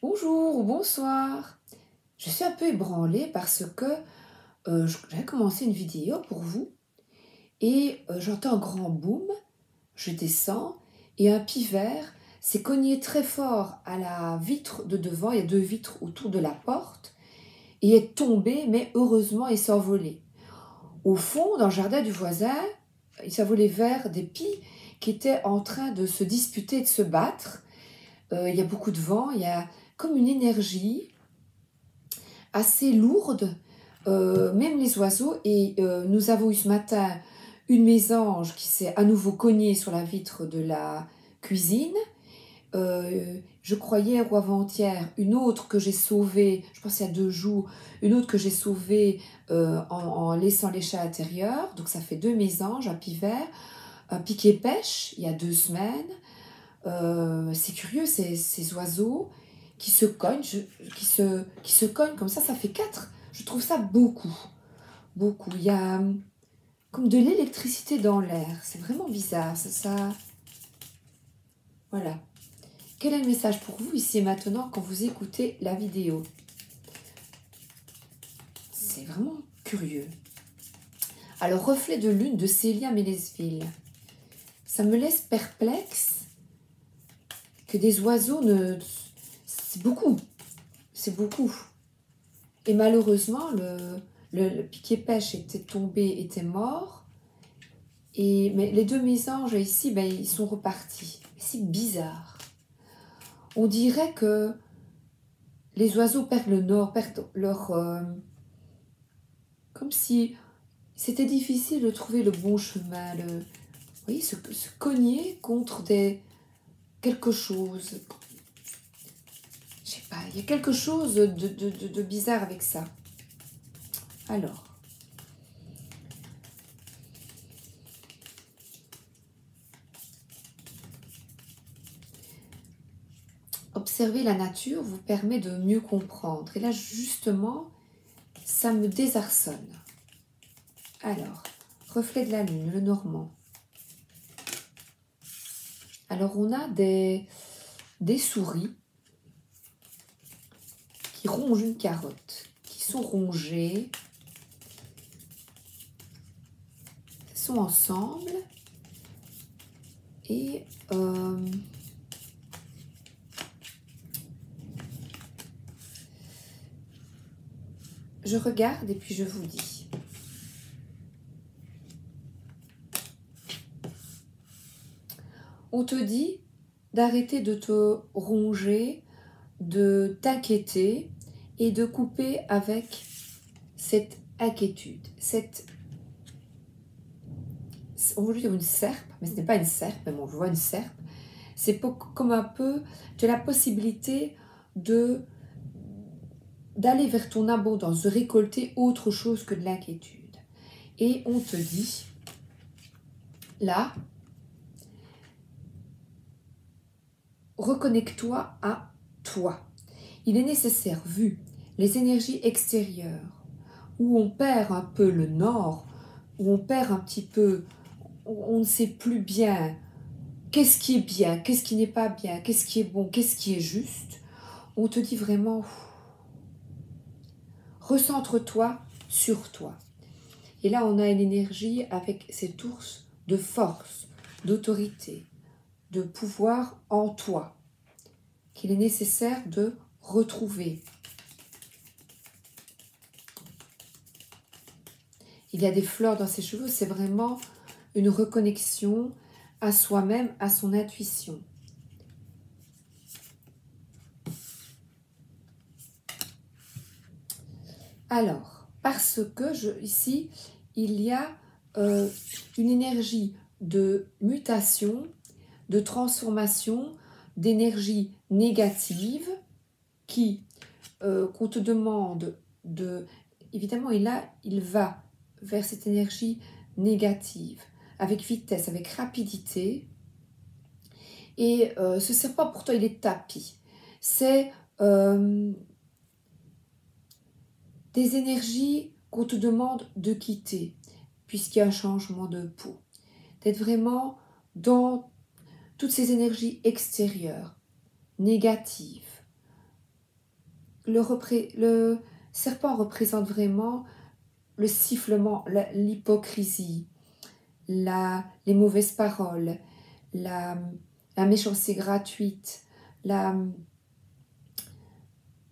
Bonjour ou bonsoir. Je suis un peu ébranlée parce que j'avais commencé une vidéo pour vous et j'entends un grand boom, je descends et un pivert s'est cogné très fort à la vitre de devant, il y a deux vitres autour de la porte, et est tombé, mais heureusement il s'est envolé. Au fond, dans le jardin du voisin, il s'est envolé vers des pies qui étaient en train de se disputer, de se battre. Il y a beaucoup de vent, il y a comme une énergie assez lourde, même les oiseaux. Et nous avons eu ce matin une mésange qui s'est à nouveau cognée sur la vitre de la cuisine. Je crois hier ou avant-hier, une autre que j'ai sauvée, je pense il y a 2 jours, une autre que j'ai sauvée en laissant les chats à l'intérieur. Donc ça fait 2 mésanges, un pivert, un piquet-pêche il y a 2 semaines. C'est curieux, ces oiseaux qui se cognent, qui se cognent comme ça fait 4. Je trouve ça beaucoup, beaucoup. Il y a comme de l'électricité dans l'air. C'est vraiment bizarre. Voilà. Quel est le message pour vous ici et maintenant quand vous écoutez la vidéo? C'est vraiment curieux. Alors, reflet de lune de Célia Mélesville. Ça me laisse perplexe que des oiseaux ne... C'est beaucoup. C'est beaucoup. Et malheureusement, le piquet-pêche était tombé, était mort. Mais les 2 mésanges ici, ben, ils sont repartis. C'est bizarre. On dirait que les oiseaux perdent le nord, perdent leur... comme si c'était difficile de trouver le bon chemin. Vous voyez, se cogner contre quelque chose. Je sais pas, il y a quelque chose de bizarre avec ça. Alors, observer la nature vous permet de mieux comprendre. Et là, justement, ça me désarçonne. Alors, reflet de la lune, le normand. Alors, on a des souris qui rongent une carotte, qui sont rongées, sont ensemble et je regarde et puis je vous dis. On te dit d'arrêter de te ronger, de t'inquiéter et de couper avec cette inquiétude, on veut dire une serpe, mais ce n'est pas une serpe, mais on voit une serpe. C'est comme un peu, tu as la possibilité d'aller vers ton abondance, de récolter autre chose que de l'inquiétude. Et on te dit, là, reconnecte-toi à toi. Il est nécessaire, vu les énergies extérieures, où on perd un peu le nord, où on perd un petit peu, on ne sait plus bien qu'est-ce qui est bien, qu'est-ce qui n'est pas bien, qu'est-ce qui est bon, qu'est-ce qui est juste. On te dit vraiment, recentre-toi sur toi. Et là, on a une énergie avec cet ours de force, d'autorité, de pouvoir en toi, qu'il est nécessaire de retrouver. Il y a des fleurs dans ses cheveux, c'est vraiment une reconnexion à soi-même, à son intuition. Alors, parce que ici, il y a une énergie de mutation, de transformation, d'énergie négative qu'on te demande de... Évidemment, il va vers cette énergie négative, avec vitesse, avec rapidité. Et ce n'est pas pour toi, il est tapis. C'est des énergies qu'on te demande de quitter, puisqu'il y a un changement de peau. D'être vraiment dans toutes ces énergies extérieures, négatives, le serpent représente vraiment le sifflement, l'hypocrisie, les mauvaises paroles, la méchanceté gratuite, le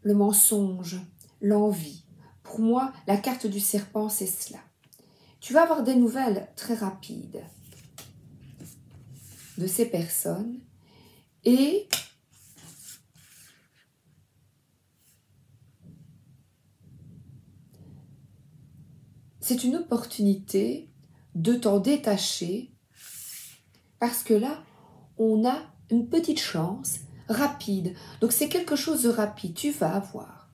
mensonge, l'envie. Pour moi, la carte du serpent, c'est cela. Tu vas avoir des nouvelles très rapides de ces personnes et c'est une opportunité de t'en détacher parce que là, on a une petite chance rapide. Donc c'est quelque chose de rapide. Tu vas avoir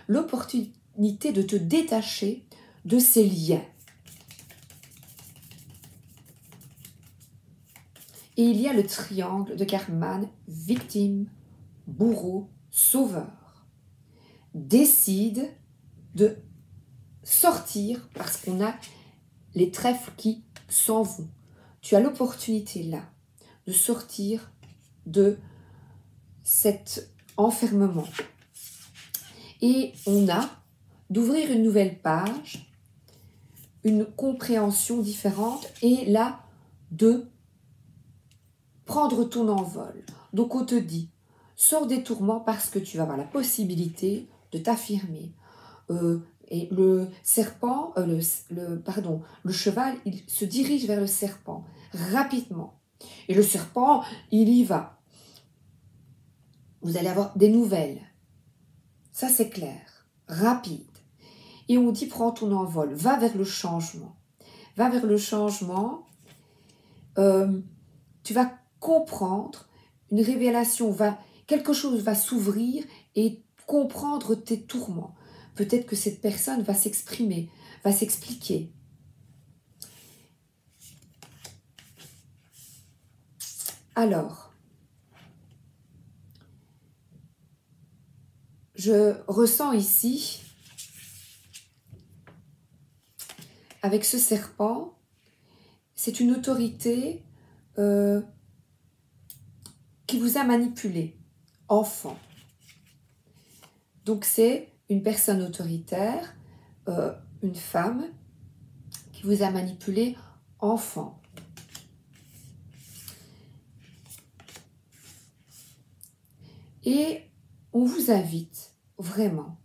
l'opportunité de te détacher de ces liens. Et il y a le triangle de Karman, victime, bourreau, sauveur. Décide de sortir parce qu'on a les trèfles qui s'en vont. Tu as l'opportunité là de sortir de cet enfermement. Et on a d'ouvrir une nouvelle page, une compréhension différente et là de prendre ton envol. Donc on te dit, sors des tourments parce que tu vas avoir la possibilité de t'affirmer. Et le serpent, le cheval, il se dirige vers le serpent rapidement. Et le serpent, il y va. Vous allez avoir des nouvelles. Ça, c'est clair. Rapide. Et on dit, prends ton envol. Va vers le changement. Va vers le changement. Tu vas comprendre. Une révélation quelque chose va s'ouvrir et comprendre tes tourments. Peut-être que cette personne va s'exprimer, va s'expliquer. Alors, je ressens ici, avec ce serpent, c'est une autorité qui vous a manipulé, enfant. Donc c'est une personne autoritaire, une femme qui vous a manipulé, enfant. Et on vous invite vraiment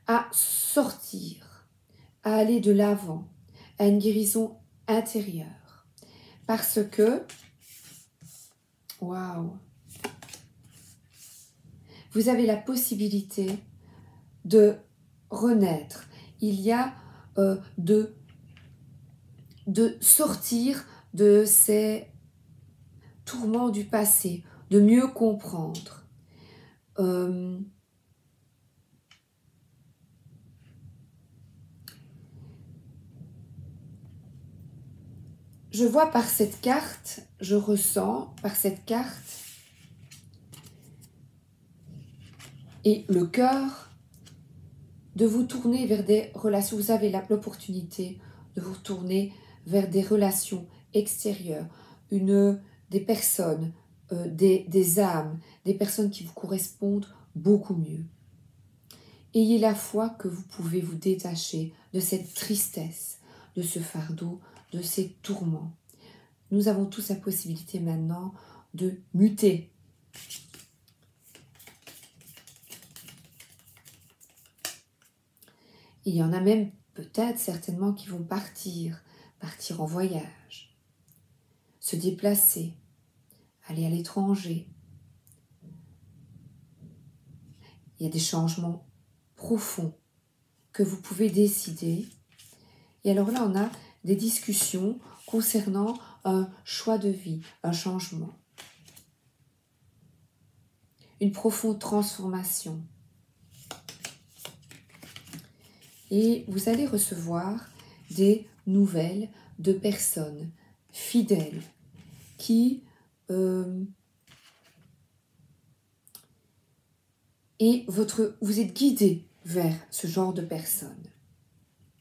à sortir, à aller de l'avant, à une guérison intérieure. Parce que, waouh, vous avez la possibilité de renaître. Il y a de sortir de ces tourments du passé, de mieux comprendre. Je vois par cette carte, je ressens par cette carte et le cœur de vous tourner vers des relations. Vous avez l'opportunité de vous tourner vers des relations extérieures, des personnes, des âmes, des personnes qui vous correspondent beaucoup mieux. Ayez la foi que vous pouvez vous détacher de cette tristesse, de ce fardeau, de ces tourments. Nous avons tous la possibilité maintenant de muter. Il y en a même peut-être certainement qui vont partir en voyage, se déplacer, aller à l'étranger. Il y a des changements profonds que vous pouvez décider. Et alors là, on a des discussions concernant un choix de vie, un changement, une profonde transformation. Et vous allez recevoir des nouvelles de personnes fidèles qui vous êtes guidé vers ce genre de personnes,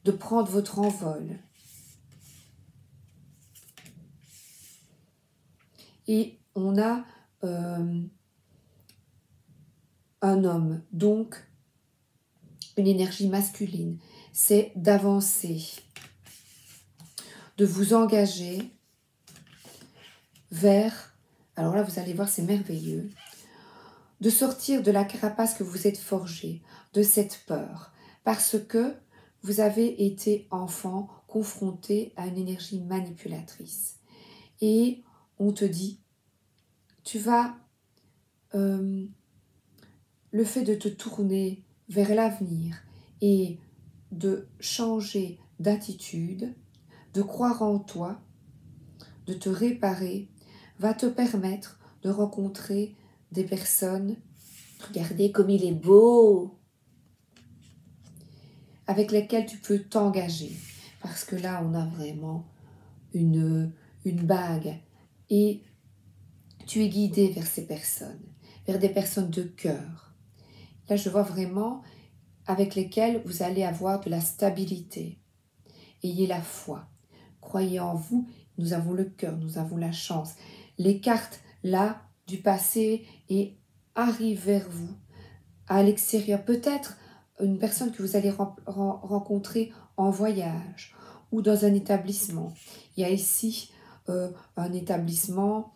de prendre votre envol. Et on a un homme, donc une énergie masculine. C'est d'avancer, de vous engager vers, alors là vous allez voir c'est merveilleux, de sortir de la carapace que vous êtes forgé, de cette peur, parce que vous avez été enfant confronté à une énergie manipulatrice. Et on te dit, tu vas, le fait de te tourner vers l'avenir et de changer d'attitude, de croire en toi, de te réparer, va te permettre de rencontrer des personnes, regardez comme il est beau, avec lesquelles tu peux t'engager. Parce que là, on a vraiment une bague. Et tu es guidé vers ces personnes, vers des personnes de cœur. Là, je vois vraiment avec lesquelles vous allez avoir de la stabilité. Ayez la foi. Croyez en vous. Nous avons le cœur, nous avons la chance. Les cartes, là, du passé et arrivent vers vous, à l'extérieur. Peut-être une personne que vous allez rencontrer en voyage ou dans un établissement. Il y a ici un établissement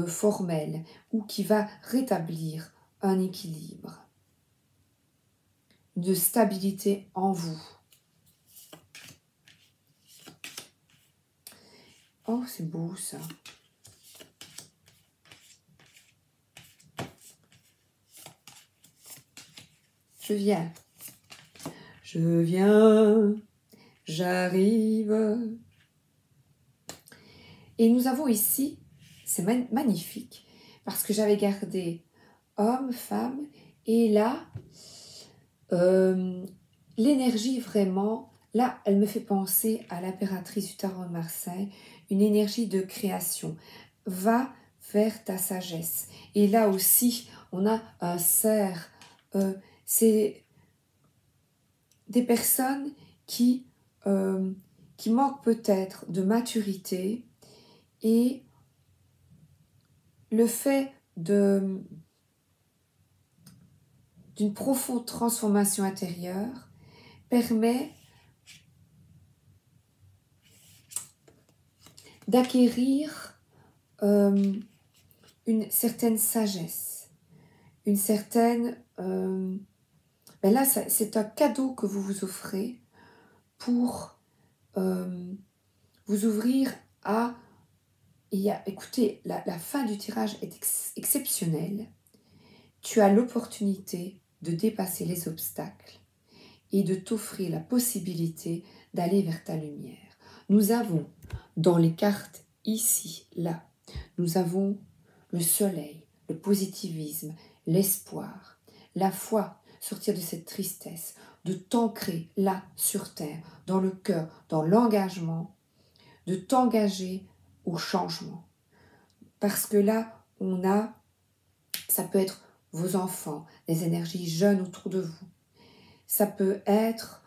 formel ou qui va rétablir un équilibre, de stabilité en vous. Oh, c'est beau ça. Je viens, j'arrive. Et nous avons ici, c'est magnifique, parce que j'avais gardé homme, femme, et là, l'énergie vraiment, là, elle me fait penser à l'impératrice du tarot de Marseille, une énergie de création. Va vers ta sagesse. Et là aussi, on a un cerf. C'est des personnes qui manquent peut-être de maturité et le fait d'une profonde transformation intérieure permet d'acquérir une certaine sagesse, une certaine... ben là, c'est un cadeau que vous vous offrez pour vous ouvrir à... écoutez, la fin du tirage est exceptionnelle. Tu as l'opportunité de dépasser les obstacles et de t'offrir la possibilité d'aller vers ta lumière. Nous avons dans les cartes ici, là, nous avons le soleil, le positivisme, l'espoir, la foi, sortir de cette tristesse, de t'ancrer là sur terre, dans le cœur, dans l'engagement, de t'engager au changement. Parce que là, ça peut être vos enfants, les énergies jeunes autour de vous. Ça peut être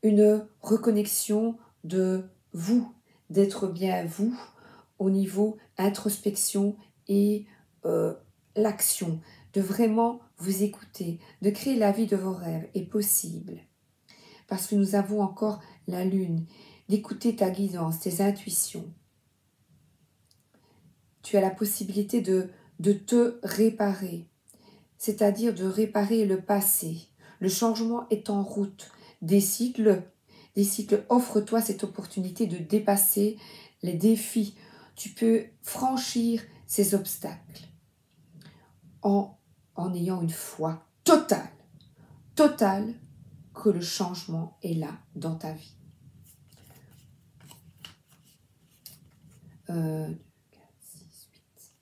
une reconnexion de vous, d'être bien vous au niveau introspection et l'action, de vraiment vous écouter, de créer la vie de vos rêves est possible. Parce que nous avons encore la lune, d'écouter ta guidance, tes intuitions. Tu as la possibilité de te réparer, c'est-à-dire de réparer le passé. Le changement est en route. Décide-le. Offre-toi cette opportunité de dépasser les défis. Tu peux franchir ces obstacles en ayant une foi totale que le changement est là dans ta vie. 4, 6, 8.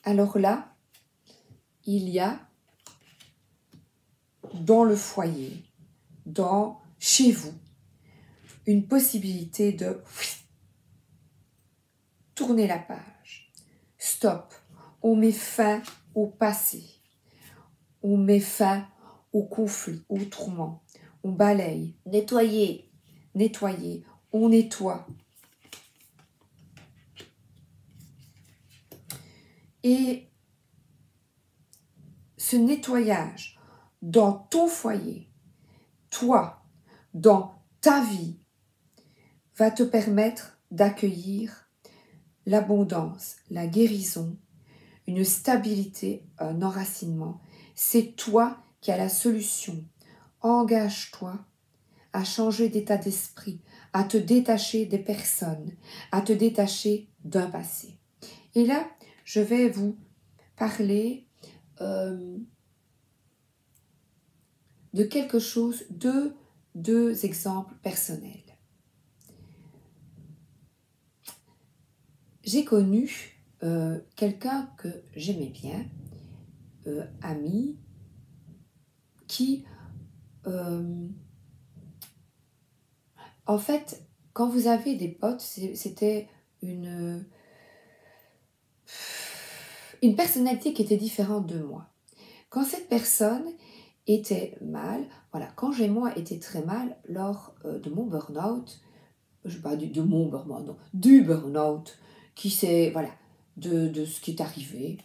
Alors là, il y a dans le foyer, chez vous, une possibilité de tourner la page. Stop. On met fin au passé. On met fin au conflit, au tourment. On balaye. Nettoyer. On nettoie. Et ce nettoyage dans ton foyer, toi, dans ta vie, va te permettre d'accueillir l'abondance, la guérison, une stabilité, un enracinement. C'est toi qui as la solution. Engage-toi à changer d'état d'esprit, à te détacher des personnes, à te détacher d'un passé. Et là, je vais vous parler de quelque chose, deux exemples personnels. J'ai connu quelqu'un que j'aimais bien, ami, qui, en fait, quand vous avez des potes, c'était une personnalité qui était différente de moi. Quand cette personne était mal, voilà, quand moi était très mal lors de mon burn-out, je sais pas de mon burn-out, non, du burn-out, qui c'est, voilà, de ce qui est arrivé,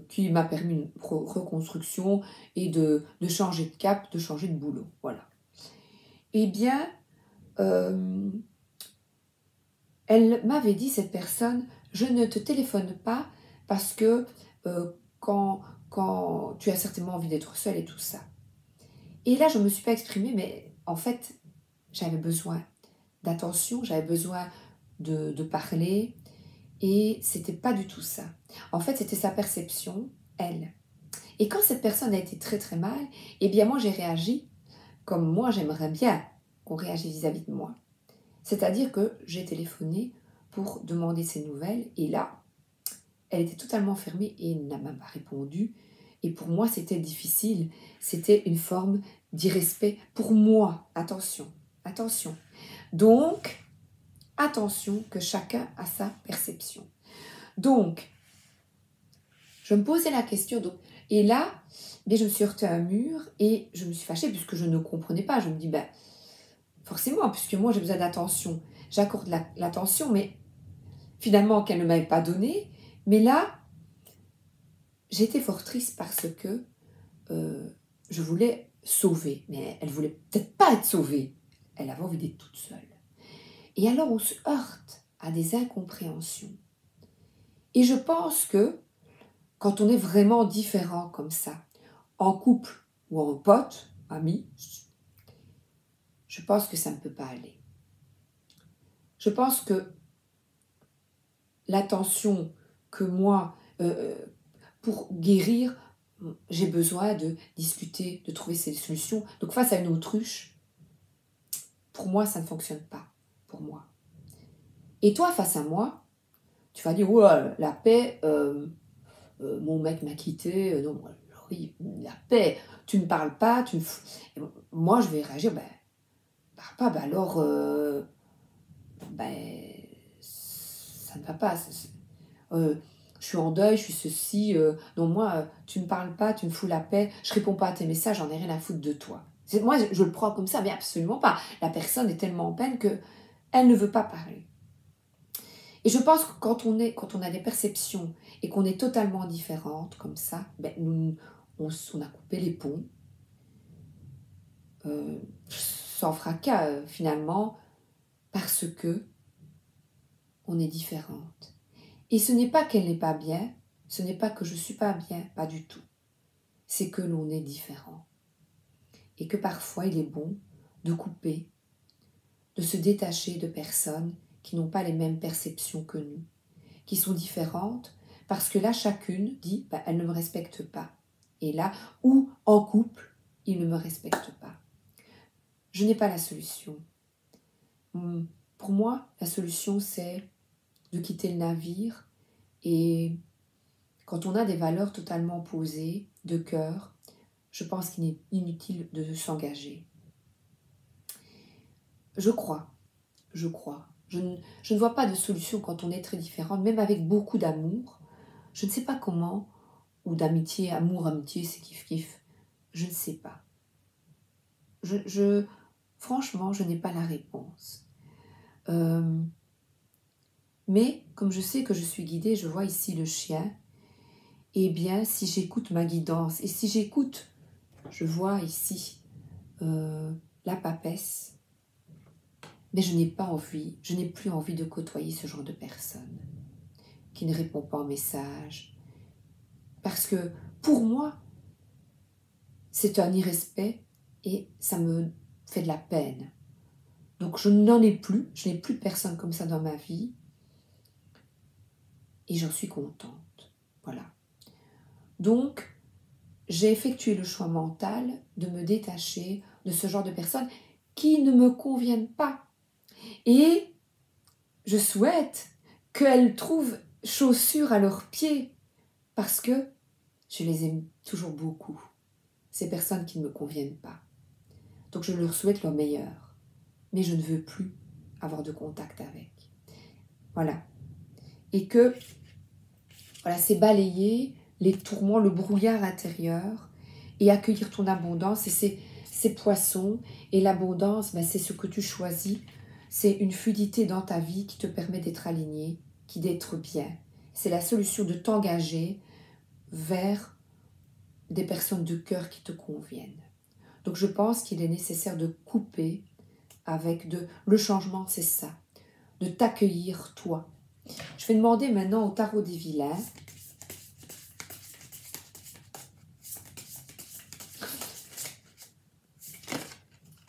qui m'a permis une reconstruction et de changer de cap, de changer de boulot, voilà. Eh bien, elle m'avait dit, cette personne, je ne te téléphone pas parce que quand tu as certainement envie d'être seule et tout ça. Et là, je ne me suis pas exprimée, mais en fait, j'avais besoin d'attention, j'avais besoin de parler, et c'était pas du tout ça. En fait, c'était sa perception, elle. Et quand cette personne a été très très mal, eh bien moi j'ai réagi comme moi j'aimerais bien qu'on réagisse vis-à-vis de moi. C'est-à-dire que j'ai téléphoné pour demander ses nouvelles, et là, elle était totalement fermée et n'a même pas répondu. Et pour moi, c'était difficile. C'était une forme d'irrespect pour moi. Attention, attention. Donc, attention que chacun a sa perception. Donc, je me posais la question. Donc, et là, je me suis heurtée à un mur et je me suis fâchée puisque je ne comprenais pas. Je me dis, forcément, puisque moi j'ai besoin d'attention, j'accorde l'attention, mais finalement qu'elle ne m'avait pas donné. Mais là, j'étais fort triste parce que je voulais sauver, mais elle voulait peut-être pas être sauvée. Elle avait envie d'être toute seule. Et alors on se heurte à des incompréhensions. Et je pense que quand on est vraiment différent comme ça, en couple ou en pote, ami, je pense que ça ne peut pas aller. Je pense que l'attention que moi, pour guérir, j'ai besoin de discuter, de trouver ces solutions. Donc face à une autruche, pour moi, ça ne fonctionne pas. Pour moi. Et toi, face à moi, tu vas dire, ouais, la paix, mon mec m'a quitté, non, oui, la paix, tu ne parles pas, moi je vais réagir, parle pas, alors, ça ne va pas, je suis en deuil, je suis ceci, non, moi, tu ne parles pas, tu me fous la paix, je réponds pas à tes messages, j'en ai rien à foutre de toi. Moi, je le prends comme ça, mais absolument pas. La personne est tellement en peine qu'elle ne veut pas parler. Et je pense que quand on a des perceptions et qu'on est totalement différentes comme ça, on a coupé les ponts, sans fracas finalement, parce que on est différentes. Et ce n'est pas qu'elle n'est pas bien, ce n'est pas que je ne suis pas bien, pas du tout. C'est que l'on est différent. Et que parfois il est bon de couper, de se détacher de personnes qui n'ont pas les mêmes perceptions que nous, qui sont différentes, parce que là, chacune dit, elle ne me respecte pas. Et là, ou en couple, il ne me respecte pas. Je n'ai pas la solution. Pour moi, la solution, c'est de quitter le navire. Et quand on a des valeurs totalement opposées, de cœur, je pense qu'il est inutile de s'engager. Je crois. Je ne vois pas de solution quand on est très différente, même avec beaucoup d'amour. Je ne sais pas comment, ou d'amitié, amour, amitié, c'est kiff-kiff. Je ne sais pas. Franchement, je n'ai pas la réponse. Mais, comme je sais que je suis guidée, je vois ici le chien eh bien, si j'écoute ma guidance, et si j'écoute, je vois ici la papesse, mais je n'ai pas envie, je n'ai plus envie de côtoyer ce genre de personne qui ne répond pas aux messages. Parce que pour moi, c'est un irrespect et ça me fait de la peine. Donc je n'en ai plus, je n'ai plus personne comme ça dans ma vie et j'en suis contente. Voilà. Donc, j'ai effectué le choix mental de me détacher de ce genre de personnes qui ne me conviennent pas. Et je souhaite qu'elles trouvent chaussures à leurs pieds parce que je les aime toujours beaucoup, ces personnes qui ne me conviennent pas. Donc je leur souhaite leur meilleur, mais je ne veux plus avoir de contact avec. Voilà. Et que, voilà, c'est balayer les tourments, le brouillard intérieur et accueillir ton abondance. Et ces poissons et l'abondance, ben, c'est ce que tu choisis. C'est une fluidité dans ta vie qui te permet d'être aligné, d'être bien. C'est la solution de t'engager vers des personnes de cœur qui te conviennent. Donc je pense qu'il est nécessaire de couper avec le changement, c'est ça, de t'accueillir toi. Je vais demander maintenant au tarot des vilains.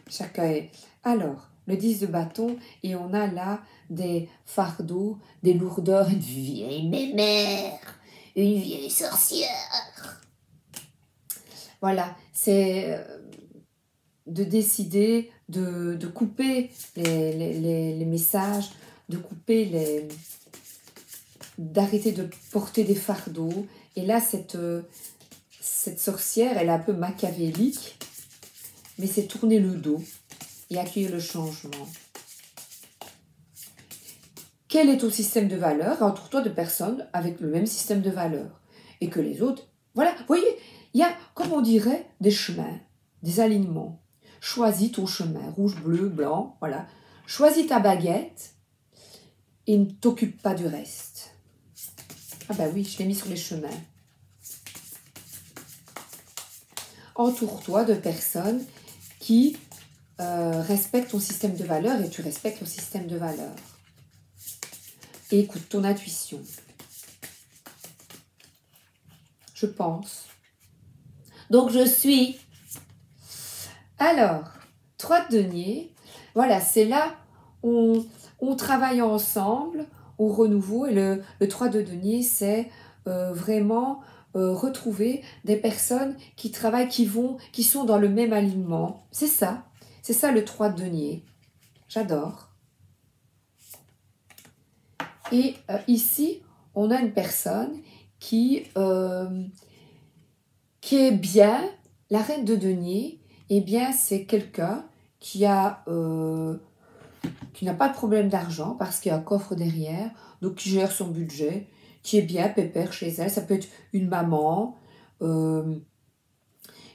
Chacun est. Alors, le 10 de bâton, et on a là des fardeaux, des lourdeurs, une vieille mémère, une vieille sorcière. Voilà, c'est de décider de couper les messages, de couper d'arrêter de porter des fardeaux. Et là, cette sorcière, elle est un peu machiavélique, mais c'est tourner le dos et accueillir le changement. Quel est ton système de valeurs? Entoure-toi de personnes avec le même système de valeurs. Et que les autres... Voilà, vous voyez, il y a, comme on dirait, des chemins, des alignements. Choisis ton chemin, rouge, bleu, blanc, voilà. Choisis ta baguette et ne t'occupe pas du reste. Ah ben oui, je l'ai mis sur les chemins. Entoure-toi de personnes qui respectent ton système de valeurs et tu respectes ton système de valeurs. Et écoute ton intuition. Je pense. Donc je suis. Alors, 3 de denier. Voilà, c'est là où on travaille ensemble au renouveau. Et le 3 de denier, c'est vraiment retrouver des personnes qui travaillent, qui sont dans le même alignement. C'est ça le 3 de denier. J'adore. Et ici, on a une personne qui est bien. La reine de denier, eh bien, c'est quelqu'un qui n'a pas de problème d'argent parce qu'il y a un coffre derrière, donc qui gère son budget, qui est bien pépère chez elle. Ça peut être une maman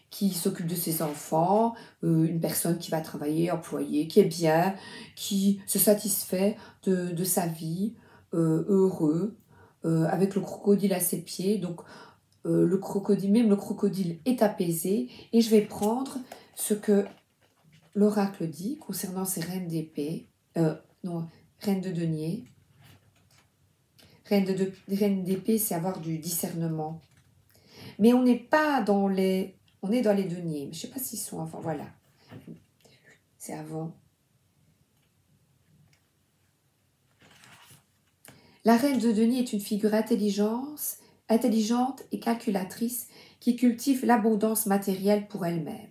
qui s'occupe de ses enfants, une personne qui va travailler, employée, qui est bien, qui se satisfait de sa vie, heureux, avec le crocodile à ses pieds. Donc, même le crocodile est apaisé. Et je vais prendre ce que l'oracle dit concernant ces reines d'épée. Reine de denier. Reine d'épée, c'est avoir du discernement. Mais on n'est pas dans les... On est dans les deniers. Je ne sais pas s'ils sont avant. Voilà. C'est avant. La reine de denier est une figure intelligente et calculatrice qui cultive l'abondance matérielle pour elle-même.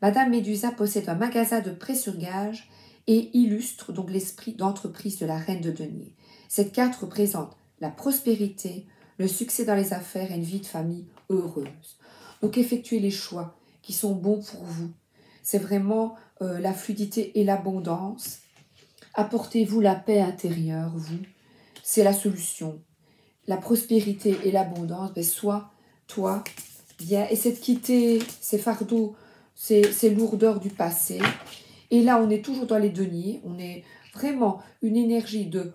Madame Médusa possède un magasin de prêts sur gage et illustre donc l'esprit d'entreprise de la reine de denier. Cette carte représente la prospérité, le succès dans les affaires et une vie de famille heureuse. Donc effectuez les choix qui sont bons pour vous. C'est vraiment la fluidité et l'abondance. Apportez-vous la paix intérieure, vous. C'est la solution. La prospérité et l'abondance, ben soit toi, bien, essaie de quitter ces fardeaux, ces lourdeurs du passé. Et là, on est toujours dans les deniers. On est vraiment une énergie de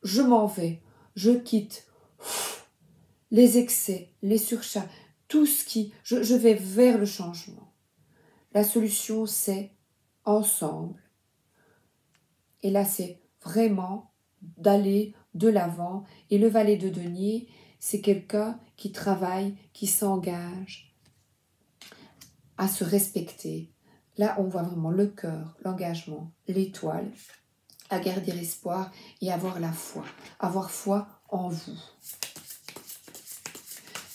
je m'en vais, je quitte, les excès, les surchats, tout ce qui... Je vais vers le changement. La solution, c'est ensemble. Et là, c'est vraiment d'aller de l'avant. Et le valet de denier, c'est quelqu'un qui travaille, qui s'engage à se respecter. Là, on voit vraiment le cœur, l'engagement, l'étoile, à garder espoir et avoir la foi. Avoir foi en vous.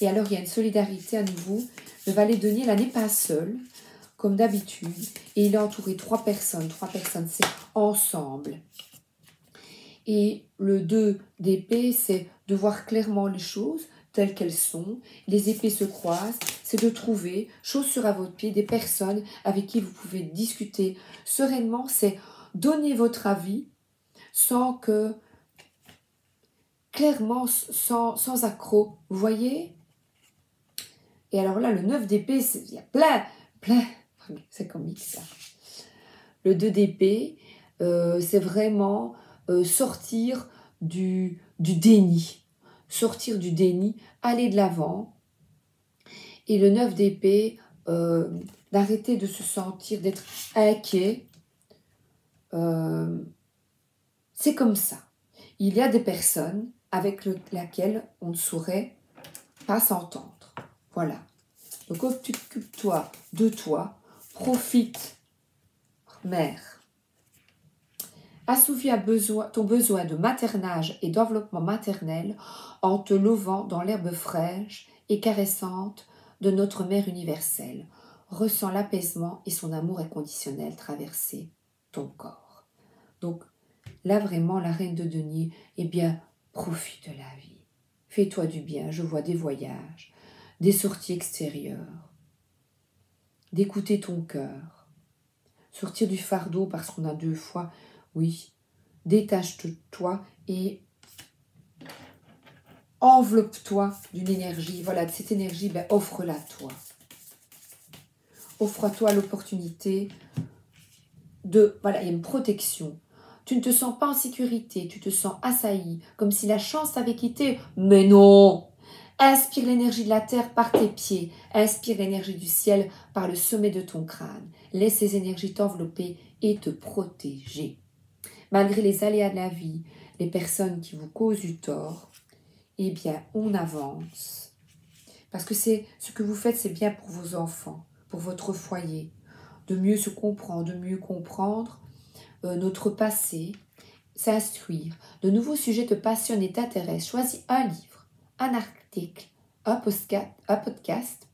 Et alors, il y a une solidarité à nouveau. Le valet de denier, là, n'est pas seul, comme d'habitude. Et il est entouré de 3 personnes. 3 personnes, c'est ensemble. Et le 2 d'épée, c'est de voir clairement les choses telles qu'elles sont. Les épées se croisent. C'est de trouver, chaussure à votre pied, des personnes avec qui vous pouvez discuter sereinement. C'est donner votre avis sans que... clairement, sans accroc. Vous voyez? Et alors là, le 9 d'épée, il y a plein, c'est comique ça. Le 2 d'épée, c'est vraiment sortir du déni. Sortir du déni, aller de l'avant. Et le 9 d'épée, d'arrêter de se sentir, d'être inquiet. C'est comme ça. Il y a des personnes avec lesquelles on ne saurait pas s'entendre. Voilà. Donc, occupe-toi de toi. Profite, mère. Assouvis ton besoin de maternage et d'enveloppement maternel en te levant dans l'herbe fraîche et caressante de notre mère universelle. Ressens l'apaisement et son amour inconditionnel traverser ton corps. Donc, là, vraiment, la reine de denier, eh bien, profite de la vie. Fais-toi du bien. Je vois des voyages, des sorties extérieures, d'écouter ton cœur, sortir du fardeau parce qu'on a 2 fois, oui, détache-toi et enveloppe-toi d'une énergie. Voilà, de cette énergie, ben, offre-la toi. Offre-toi l'opportunité de... Voilà, il y a une protection. Tu ne te sens pas en sécurité, tu te sens assailli, comme si la chance t'avait quitté. Mais non! Inspire l'énergie de la terre par tes pieds. Inspire l'énergie du ciel par le sommet de ton crâne. Laisse ces énergies t'envelopper et te protéger. Malgré les aléas de la vie, les personnes qui vous causent du tort, eh bien, on avance. Parce que c'est ce que vous faites, c'est bien pour vos enfants, pour votre foyer, de mieux se comprendre, de mieux comprendre notre passé, s'instruire. De nouveaux sujets te passionnent et t'intéressent. Choisis un livre, un article, un podcast,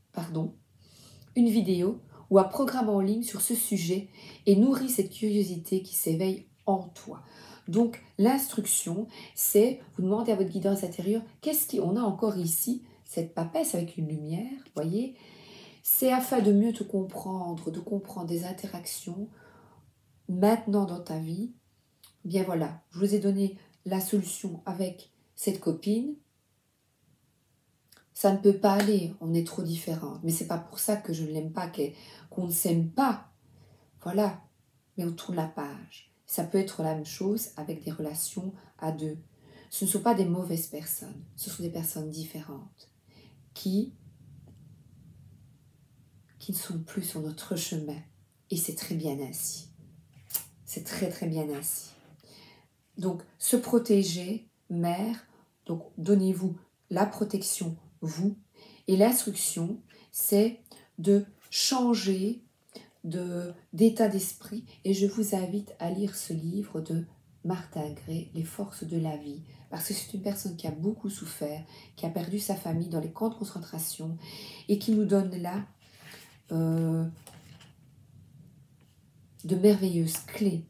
une vidéo ou un programme en ligne sur ce sujet et nourris cette curiosité qui s'éveille en toi. Donc, l'instruction, c'est, vous demandez à votre guidance intérieure, qu'est-ce qu'on a encore ici, cette papesse avec une lumière, voyez, c'est afin de mieux te comprendre, de comprendre des interactions maintenant dans ta vie. Bien voilà, je vous ai donné la solution avec cette copine. Ça ne peut pas aller, on est trop différentes. Mais c'est pas pour ça que je ne l'aime pas, qu'on ne s'aime pas. Voilà, mais on tourne la page. Ça peut être la même chose avec des relations à 2. Ce ne sont pas des mauvaises personnes, ce sont des personnes différentes qui ne sont plus sur notre chemin. Et c'est très bien ainsi. C'est très très bien ainsi. Donc, se protéger, mère, donc donnez-vous la protection, vous. Et l'instruction, c'est de changer d'état d'esprit. Et je vous invite à lire ce livre de Martin Gray, Les forces de la vie. Parce que c'est une personne qui a beaucoup souffert, qui a perdu sa famille dans les camps de concentration et qui nous donne là de merveilleuses clés.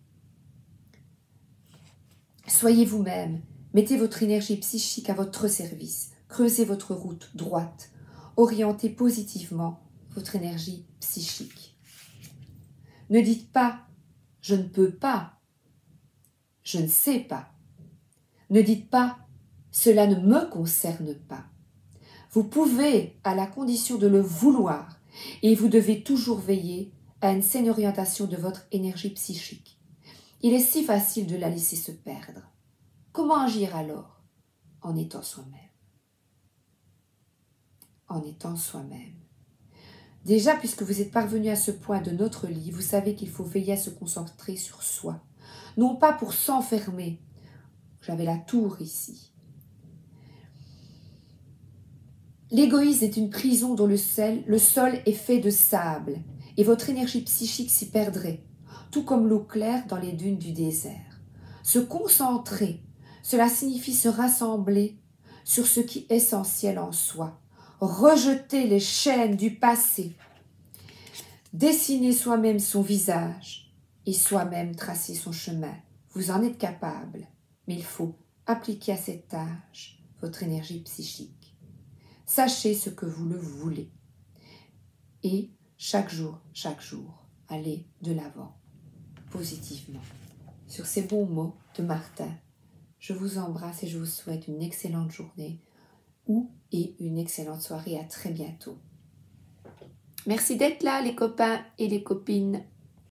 Soyez vous-même, mettez votre énergie psychique à votre service, creusez votre route droite, orientez positivement votre énergie psychique. Ne dites pas « je ne peux pas »,« je ne sais pas ». Ne dites pas « cela ne me concerne pas ». Vous pouvez, à la condition de le vouloir, et vous devez toujours veiller à une saine orientation de votre énergie psychique. Il est si facile de la laisser se perdre. Comment agir alors? En étant soi-même. en étant soi-même. Déjà, puisque vous êtes parvenu à ce point de notre lit, vous savez qu'il faut veiller à se concentrer sur soi. Non pas pour s'enfermer. J'avais la tour ici. L'égoïsme est une prison dont le sol est fait de sable, et votre énergie psychique s'y perdrait, tout comme l'eau claire dans les dunes du désert. Se concentrer, cela signifie se rassembler sur ce qui est essentiel en soi, rejeter les chaînes du passé, dessiner soi-même son visage et soi-même tracer son chemin. Vous en êtes capable, mais il faut appliquer à cette tâche votre énergie psychique. Sachez ce que vous le voulez et chaque jour, allez de l'avant, positivement. Sur ces bons mots de Martin, je vous embrasse et je vous souhaite une excellente journée et une excellente soirée. À très bientôt. Merci d'être là les copains et les copines.